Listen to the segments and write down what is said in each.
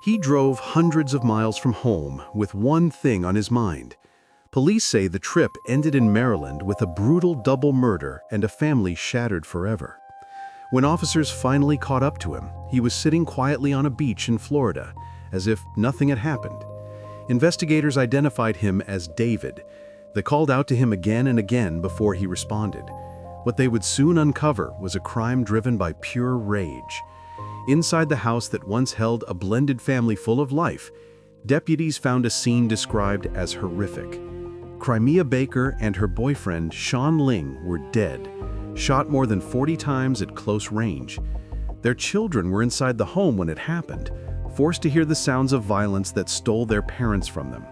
He drove hundreds of miles from home with one thing on his mind. Police say the trip ended in Maryland with a brutal double murder and a family shattered forever. When officers finally caught up to him, he was sitting quietly on a beach in Florida, as if nothing had happened. Investigators identified him as David. They called out to him again and again before he responded. What they would soon uncover was a crime driven by pure rage. Inside the house that once held a blended family full of life, deputies found a scene described as horrific. Crimea Baker and her boyfriend, Sean Ling, were dead, shot more than 40 times at close range. Their children were inside the home when it happened, forced to hear the sounds of violence that stole their parents from them.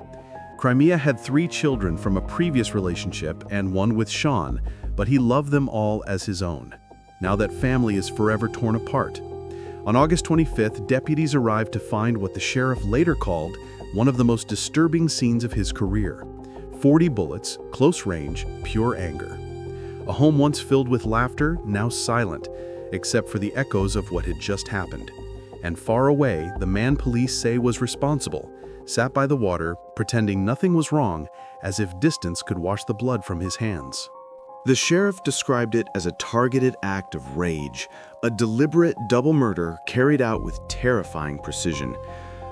Crimea had 3 children from a previous relationship and one with Sean, but he loved them all as his own. Now that family is forever torn apart. On August 25th, deputies arrived to find what the sheriff later called one of the most disturbing scenes of his career. 40 bullets, close range, pure anger. A home once filled with laughter, now silent, except for the echoes of what had just happened. And far away, the man police say was responsible, sat by the water, pretending nothing was wrong, as if distance could wash the blood from his hands. The sheriff described it as a targeted act of rage, a deliberate double murder carried out with terrifying precision.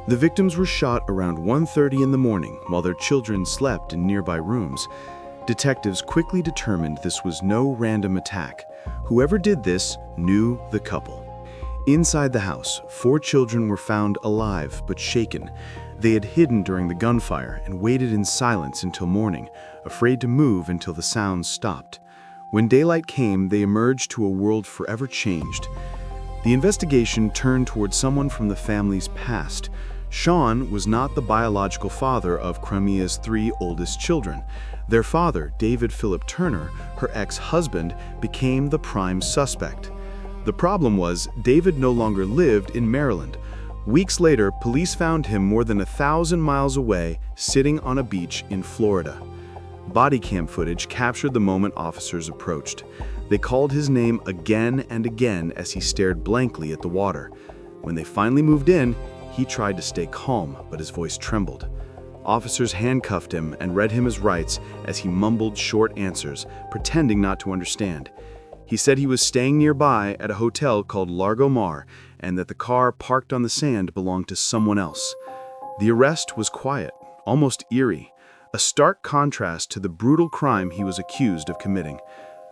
The victims were shot around 1:30 in the morning while their children slept in nearby rooms. Detectives quickly determined this was no random attack. Whoever did this knew the couple. Inside the house, 4 children were found alive but shaken. They had hidden during the gunfire and waited in silence until morning, afraid to move until the sounds stopped. When daylight came, they emerged to a world forever changed. The investigation turned toward someone from the family's past. Sean was not the biological father of Crimea's 3 oldest children. Their father, David Philip Turner, her ex-husband, became the prime suspect. The problem was, David no longer lived in Maryland. Weeks later, police found him more than 1,000 miles away, sitting on a beach in Florida. Body cam footage captured the moment officers approached. They called his name again and again as he stared blankly at the water. When they finally moved in, he tried to stay calm, but his voice trembled. Officers handcuffed him and read him his rights as he mumbled short answers, pretending not to understand. He said he was staying nearby at a hotel called Largo Mar and that the car parked on the sand belonged to someone else. The arrest was quiet, almost eerie, a stark contrast to the brutal crime he was accused of committing.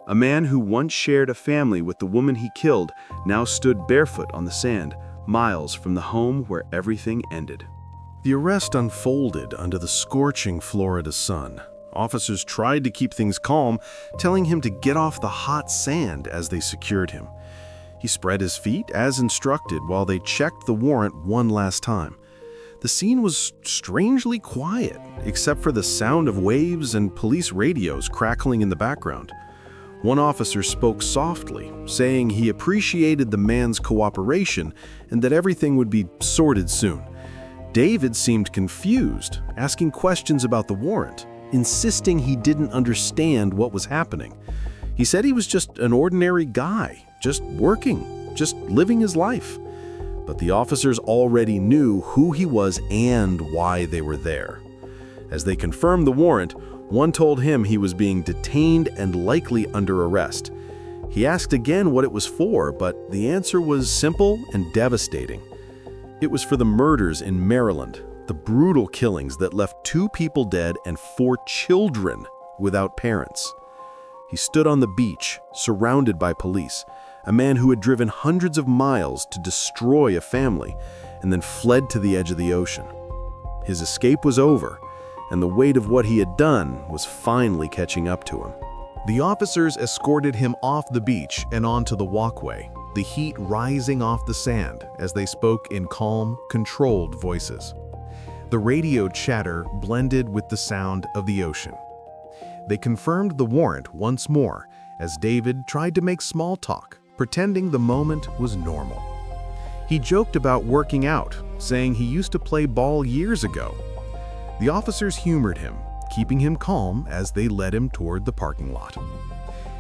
A man who once shared a family with the woman he killed now stood barefoot on the sand, miles from the home where everything ended. The arrest unfolded under the scorching Florida sun. Officers tried to keep things calm, telling him to get off the hot sand as they secured him. He spread his feet as instructed while they checked the warrant one last time. The scene was strangely quiet, except for the sound of waves and police radios crackling in the background. One officer spoke softly, saying he appreciated the man's cooperation and that everything would be sorted soon. David seemed confused, asking questions about the warrant, insisting he didn't understand what was happening. He said he was just an ordinary guy, just working, just living his life. But the officers already knew who he was and why they were there. As they confirmed the warrant, one told him he was being detained and likely under arrest. He asked again what it was for, but the answer was simple and devastating. It was for the murders in Maryland, the brutal killings that left 2 people dead and 4 children without parents. He stood on the beach, surrounded by police, a man who had driven hundreds of miles to destroy a family and then fled to the edge of the ocean. His escape was over, and the weight of what he had done was finally catching up to him. The officers escorted him off the beach and onto the walkway, the heat rising off the sand as they spoke in calm, controlled voices. The radio chatter blended with the sound of the ocean. They confirmed the warrant once more as David tried to make small talk, pretending the moment was normal. He joked about working out, saying he used to play ball years ago. The officers humored him, keeping him calm as they led him toward the parking lot.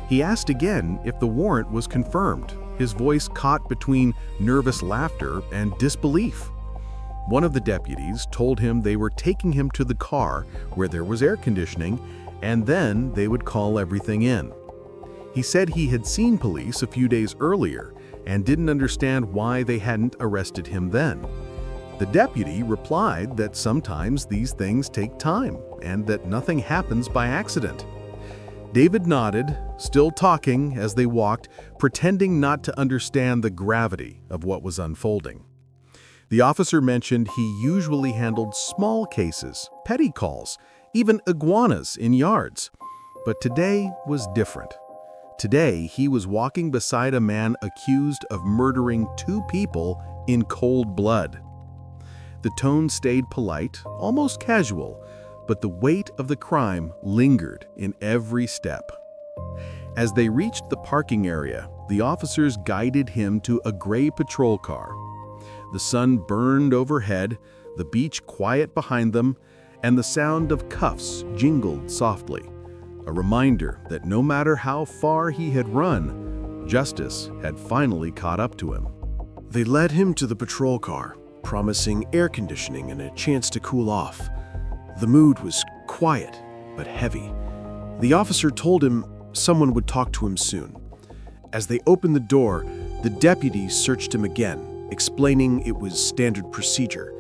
He asked again if the warrant was confirmed, his voice caught between nervous laughter and disbelief. One of the deputies told him they were taking him to the car where there was air conditioning, and then they would call everything in. He said he had seen police a few days earlier and didn't understand why they hadn't arrested him then. The deputy replied that sometimes these things take time and that nothing happens by accident. David nodded, still talking as they walked, pretending not to understand the gravity of what was unfolding. The officer mentioned he usually handled small cases, petty calls, even iguanas in yards. But today was different. Today, he was walking beside a man accused of murdering 2 people in cold blood. The tone stayed polite, almost casual, but the weight of the crime lingered in every step. As they reached the parking area, the officers guided him to a gray patrol car. The sun burned overhead, the beach quiet behind them, and the sound of cuffs jingled softly, a reminder that no matter how far he had run, justice had finally caught up to him. They led him to the patrol car, promising air conditioning and a chance to cool off. The mood was quiet, but heavy. The officer told him someone would talk to him soon. As they opened the door, the deputy searched him again, explaining it was standard procedure.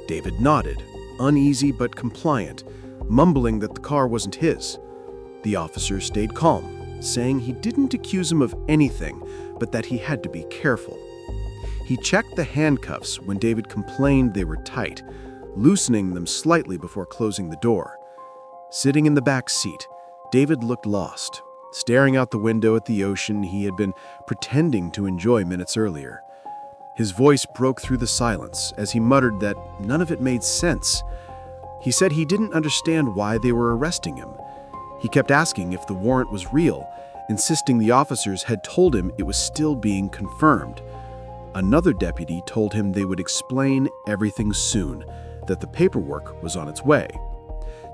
David nodded, uneasy but compliant, mumbling that the car wasn't his. The officer stayed calm, saying he didn't accuse him of anything, but that he had to be careful. He checked the handcuffs when David complained they were tight, loosening them slightly before closing the door. Sitting in the back seat, David looked lost, staring out the window at the ocean he had been pretending to enjoy minutes earlier. His voice broke through the silence as he muttered that none of it made sense. He said he didn't understand why they were arresting him. He kept asking if the warrant was real, insisting the officers had told him it was still being confirmed. Another deputy told him they would explain everything soon, that the paperwork was on its way.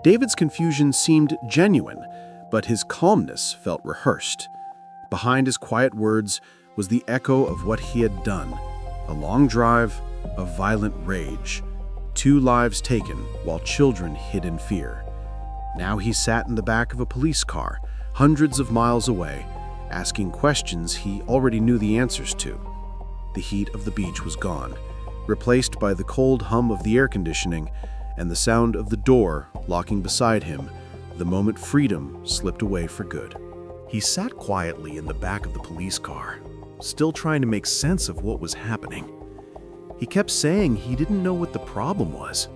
David's confusion seemed genuine, but his calmness felt rehearsed. Behind his quiet words was the echo of what he had done. A long drive, a violent rage, 2 lives taken while children hid in fear. Now he sat in the back of a police car, hundreds of miles away, asking questions he already knew the answers to. The heat of the beach was gone, replaced by the cold hum of the air conditioning and the sound of the door locking beside him the moment freedom slipped away for good. He sat quietly in the back of the police car, still trying to make sense of what was happening. He kept saying he didn't know what the problem was.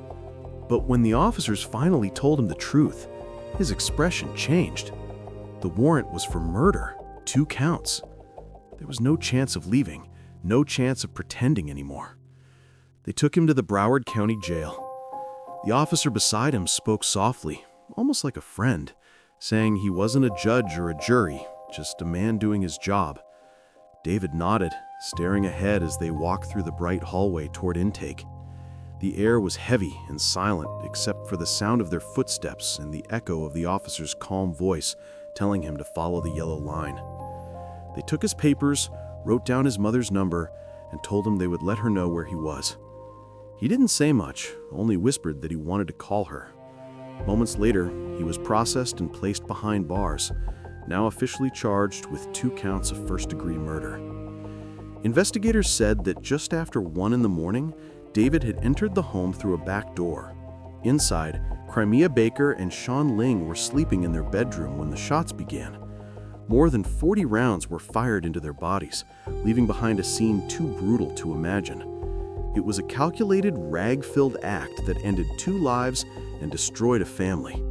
But when the officers finally told him the truth, his expression changed. The warrant was for murder, 2 counts. There was no chance of leaving, no chance of pretending anymore. They took him to the Broward County Jail. The officer beside him spoke softly, almost like a friend, saying he wasn't a judge or a jury, just a man doing his job. David nodded, staring ahead as they walked through the bright hallway toward intake. The air was heavy and silent except for the sound of their footsteps and the echo of the officer's calm voice telling him to follow the yellow line. They took his papers, wrote down his mother's number, and told him they would let her know where he was. He didn't say much, only whispered that he wanted to call her. Moments later, he was processed and placed behind bars, now officially charged with 2 counts of first-degree murder. Investigators said that just after 1 a.m, David had entered the home through a back door. Inside, Crimea Baker and Sean Ling were sleeping in their bedroom when the shots began. More than 40 rounds were fired into their bodies, leaving behind a scene too brutal to imagine. It was a calculated, rag-filled act that ended 2 lives and destroyed a family.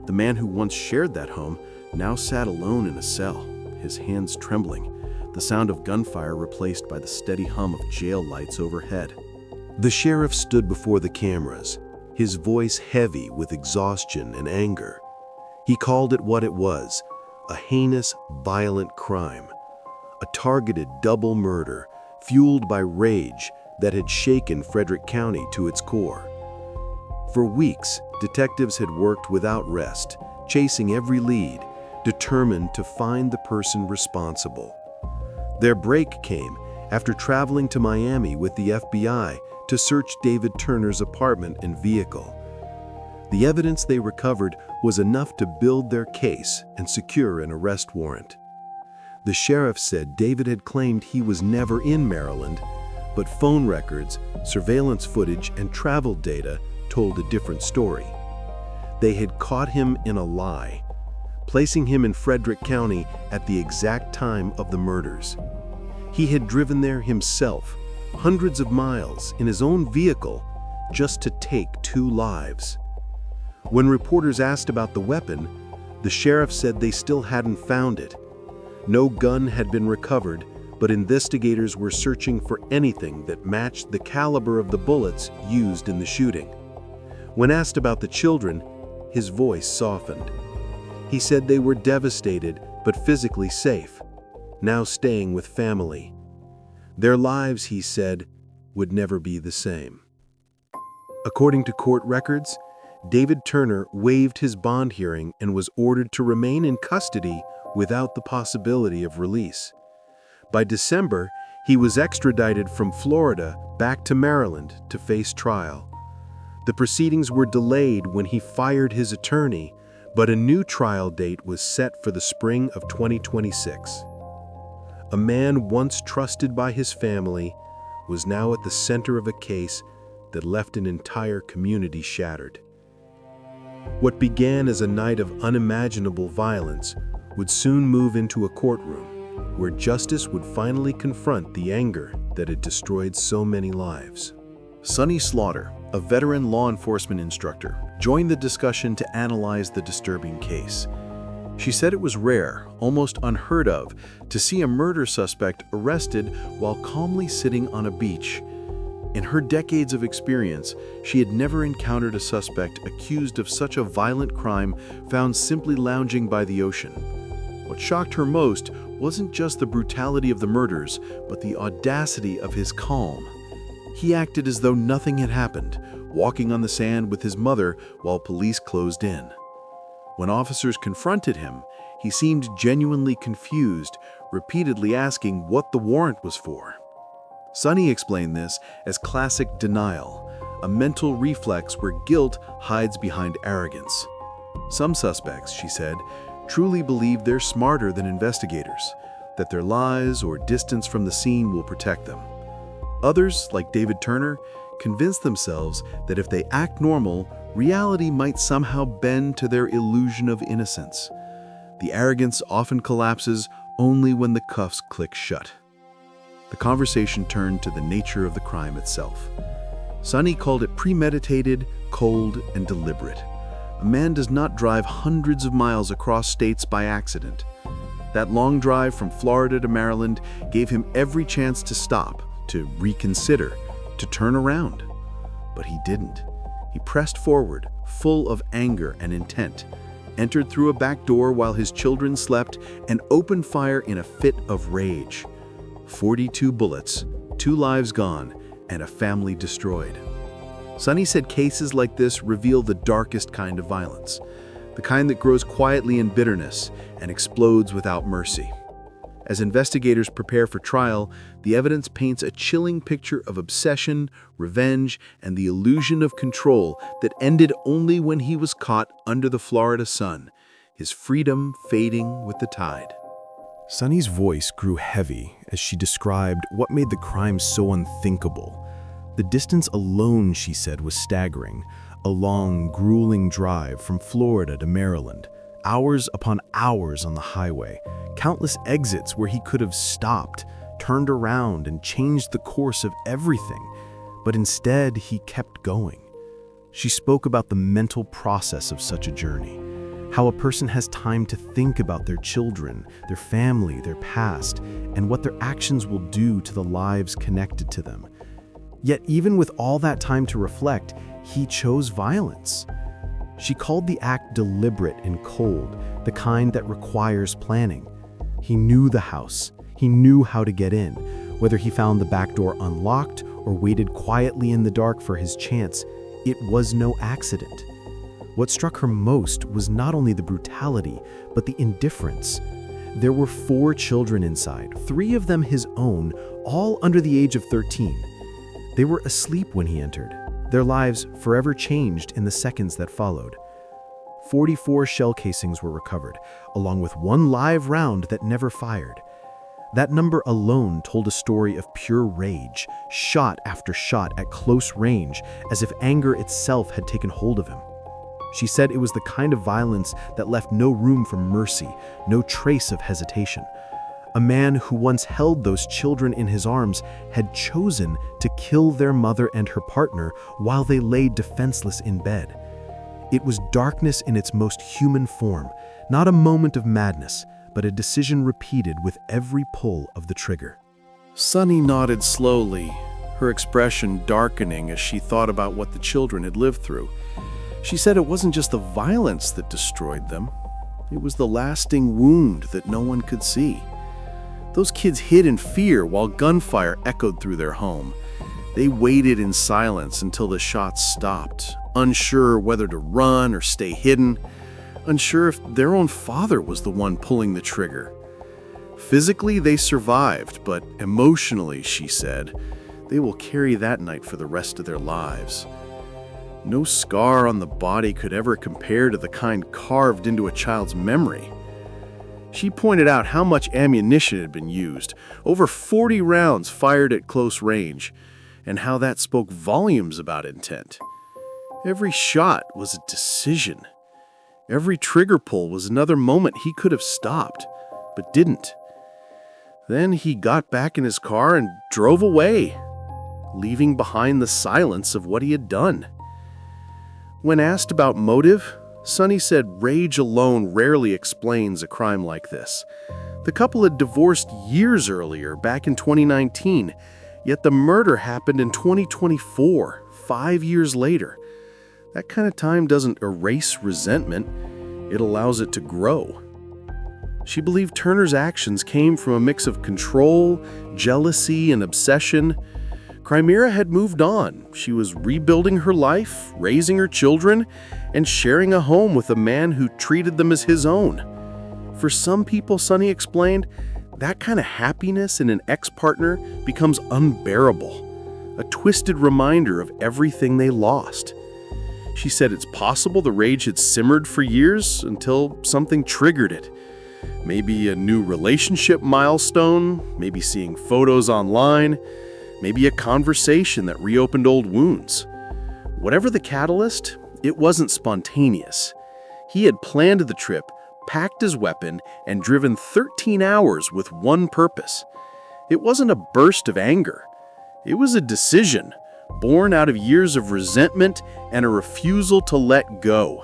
The man who once shared that home now sat alone in a cell, his hands trembling, the sound of gunfire replaced by the steady hum of jail lights overhead. The sheriff stood before the cameras, his voice heavy with exhaustion and anger. He called it what it was, a heinous, violent crime, a targeted double murder fueled by rage that had shaken Frederick County to its core. For weeks, detectives had worked without rest, chasing every lead, determined to find the person responsible. Their break came after traveling to Miami with the FBI to search David Turner's apartment and vehicle. The evidence they recovered was enough to build their case and secure an arrest warrant. The sheriff said David had claimed he was never in Maryland, but phone records, surveillance footage, and travel data told a different story. They had caught him in a lie, placing him in Frederick County at the exact time of the murders. He had driven there himself, hundreds of miles, in his own vehicle, just to take 2 lives. When reporters asked about the weapon, the sheriff said they still hadn't found it. No gun had been recovered, but investigators were searching for anything that matched the caliber of the bullets used in the shooting. When asked about the children, his voice softened. He said they were devastated but physically safe, now staying with family. Their lives, he said, would never be the same. According to court records, David Turner waived his bond hearing and was ordered to remain in custody without the possibility of release. By December, he was extradited from Florida back to Maryland to face trial. The proceedings were delayed when he fired his attorney, but a new trial date was set for the spring of 2026. A man once trusted by his family was now at the center of a case that left an entire community shattered. What began as a night of unimaginable violence would soon move into a courtroom where justice would finally confront the anger that had destroyed so many lives. Sunny Slaughter, a veteran law enforcement instructor, joined the discussion to analyze the disturbing case. She said it was rare, almost unheard of, to see a murder suspect arrested while calmly sitting on a beach. In her decades of experience, she had never encountered a suspect accused of such a violent crime found simply lounging by the ocean. What shocked her most wasn't just the brutality of the murders, but the audacity of his calm. He acted as though nothing had happened, walking on the sand with his mother while police closed in. When officers confronted him, he seemed genuinely confused, repeatedly asking what the warrant was for. Sunny explained this as classic denial, a mental reflex where guilt hides behind arrogance. Some suspects, she said, truly believe they're smarter than investigators, that their lies or distance from the scene will protect them. Others, like David Turner, convince themselves that if they act normal, reality might somehow bend to their illusion of innocence. The arrogance often collapses only when the cuffs click shut. The conversation turned to the nature of the crime itself. Sunny called it premeditated, cold, and deliberate. A man does not drive hundreds of miles across states by accident. That long drive from Florida to Maryland gave him every chance to stop, to reconsider, to turn around. But he didn't. He pressed forward, full of anger and intent, entered through a back door while his children slept, and opened fire in a fit of rage. 42 bullets, 2 lives gone, and a family destroyed. Sunny said cases like this reveal the darkest kind of violence, the kind that grows quietly in bitterness and explodes without mercy. As investigators prepare for trial, the evidence paints a chilling picture of obsession, revenge, and the illusion of control that ended only when he was caught under the Florida sun, his freedom fading with the tide. Sunny's voice grew heavy as she described what made the crime so unthinkable. The distance alone, she said, was staggering. A long, grueling drive from Florida to Maryland, hours upon hours on the highway, countless exits where he could have stopped, turned around, and changed the course of everything. But instead, he kept going. She spoke about the mental process of such a journey, how a person has time to think about their children, their family, their past, and what their actions will do to the lives connected to them. Yet even with all that time to reflect, he chose violence. She called the act deliberate and cold, the kind that requires planning. He knew the house. He knew how to get in. Whether he found the back door unlocked or waited quietly in the dark for his chance, it was no accident. What struck her most was not only the brutality, but the indifference. There were 4 children inside, 3 of them his own, all under the age of 13. They were asleep when he entered, their lives forever changed in the seconds that followed. 44 shell casings were recovered, along with one live round that never fired. That number alone told a story of pure rage, shot after shot at close range, as if anger itself had taken hold of him. She said it was the kind of violence that left no room for mercy, no trace of hesitation. A man who once held those children in his arms had chosen to kill their mother and her partner while they lay defenseless in bed. It was darkness in its most human form, not a moment of madness, but a decision repeated with every pull of the trigger. Sunny nodded slowly, her expression darkening as she thought about what the children had lived through. She said it wasn't just the violence that destroyed them. It was the lasting wound that no one could see. Those kids hid in fear while gunfire echoed through their home. They waited in silence until the shots stopped, unsure whether to run or stay hidden, unsure if their own father was the one pulling the trigger. Physically, they survived, but emotionally, she said, they will carry that night for the rest of their lives. No scar on the body could ever compare to the kind carved into a child's memory. She pointed out how much ammunition had been used, over 40 rounds fired at close range, and how that spoke volumes about intent. Every shot was a decision. Every trigger pull was another moment he could have stopped, but didn't. Then he got back in his car and drove away, leaving behind the silence of what he had done. When asked about motive, Sunny said rage alone rarely explains a crime like this. The couple had divorced years earlier, back in 2019, yet the murder happened in 2024, 5 years later. That kind of time doesn't erase resentment, it allows it to grow. She believed Turner's actions came from a mix of control, jealousy, and obsession. Chimera had moved on. She was rebuilding her life, raising her children, and sharing a home with a man who treated them as his own. For some people, Sunny explained, that kind of happiness in an ex-partner becomes unbearable, a twisted reminder of everything they lost. She said it's possible the rage had simmered for years until something triggered it. Maybe a new relationship milestone, maybe seeing photos online, maybe a conversation that reopened old wounds. Whatever the catalyst, it wasn't spontaneous. He had planned the trip, packed his weapon, and driven 13 hours with one purpose. It wasn't a burst of anger. It was a decision, born out of years of resentment and a refusal to let go.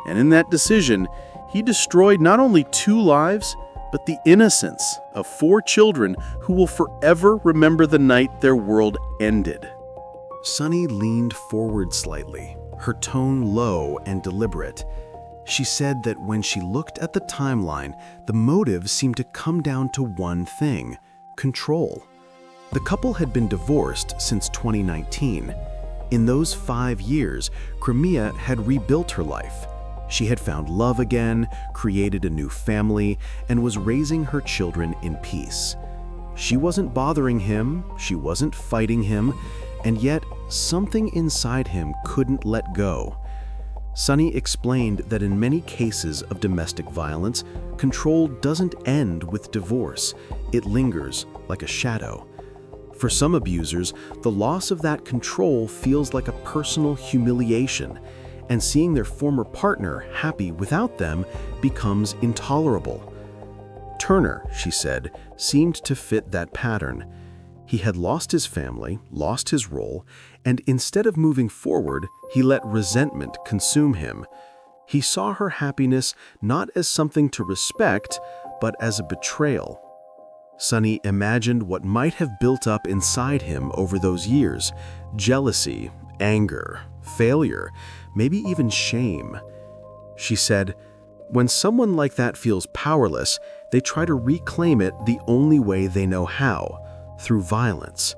And in that decision, he destroyed not only 2 lives, but the innocence of 4 children who will forever remember the night their world ended. Sunny leaned forward slightly, her tone low and deliberate. She said that when she looked at the timeline, the motive seemed to come down to one thing: control. The couple had been divorced since 2019. In those 5 years, Crimea had rebuilt her life. She had found love again, created a new family, and was raising her children in peace. She wasn't bothering him, she wasn't fighting him, and yet something inside him couldn't let go. Sunny explained that in many cases of domestic violence, control doesn't end with divorce. It lingers like a shadow. For some abusers, the loss of that control feels like a personal humiliation, and seeing their former partner happy without them becomes intolerable. Turner, she said, seemed to fit that pattern. He had lost his family, lost his role, and instead of moving forward, he let resentment consume him. He saw her happiness not as something to respect, but as a betrayal. Sunny imagined what might have built up inside him over those years: jealousy, anger, failure, maybe even shame. She said, when someone like that feels powerless, they try to reclaim it the only way they know how: through violence.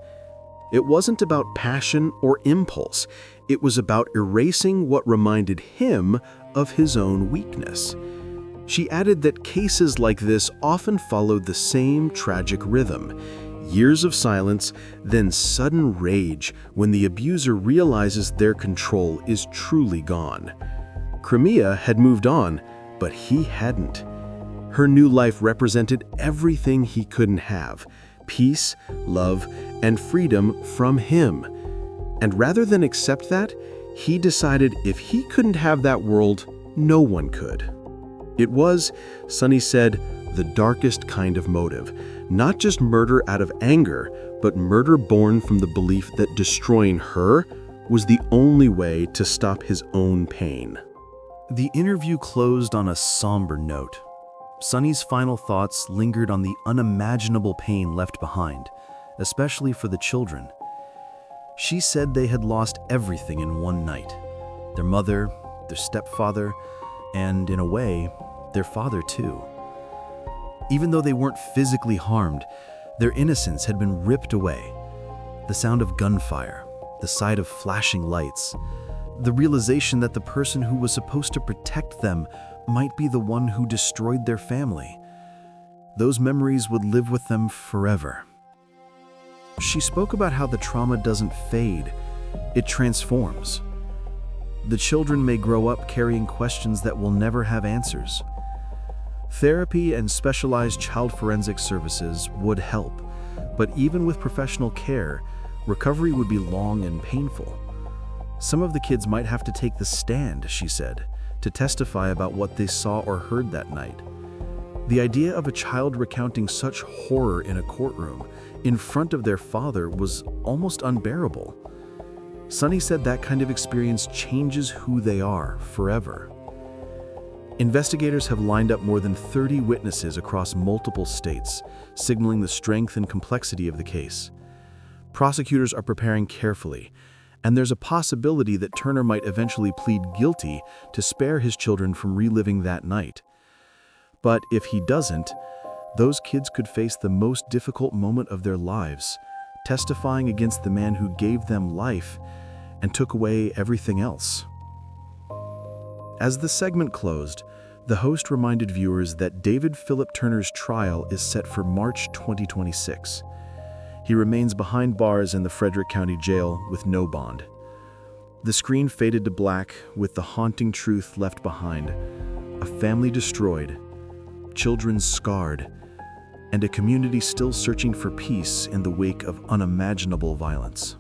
It wasn't about passion or impulse. It was about erasing what reminded him of his own weakness. She added that cases like this often followed the same tragic rhythm: Years of silence, then sudden rage when the abuser realizes their control is truly gone. Crimea had moved on, but he hadn't. Her new life represented everything he couldn't have: peace, love, and freedom from him. And rather than accept that, he decided if he couldn't have that world, no one could. It was, Sonny said, the darkest kind of motive. Not just murder out of anger, but murder born from the belief that destroying her was the only way to stop his own pain. The interview closed on a somber note. Sonny's final thoughts lingered on the unimaginable pain left behind, especially for the children. She said they had lost everything in one night: their mother, their stepfather, and, in a way, their father too. Even though they weren't physically harmed, their innocence had been ripped away. The sound of gunfire, the sight of flashing lights, the realization that the person who was supposed to protect them might be the one who destroyed their family. Those memories would live with them forever. She spoke about how the trauma doesn't fade, it transforms. The children may grow up carrying questions that will never have answers. Therapy and specialized child forensic services would help, but even with professional care, recovery would be long and painful. Some of the kids might have to take the stand, she said, to testify about what they saw or heard that night. The idea of a child recounting such horror in a courtroom in front of their father was almost unbearable. Sonny said that kind of experience changes who they are forever. Investigators have lined up more than 30 witnesses across multiple states, signaling the strength and complexity of the case. Prosecutors are preparing carefully, and there's a possibility that Turner might eventually plead guilty to spare his children from reliving that night. But if he doesn't, those kids could face the most difficult moment of their lives, testifying against the man who gave them life and took away everything else. As the segment closed, the host reminded viewers that David Philip Turner's trial is set for March 2026. He remains behind bars in the Frederick County Jail with no bond. The screen faded to black with the haunting truth left behind: a family destroyed, children scarred, and a community still searching for peace in the wake of unimaginable violence.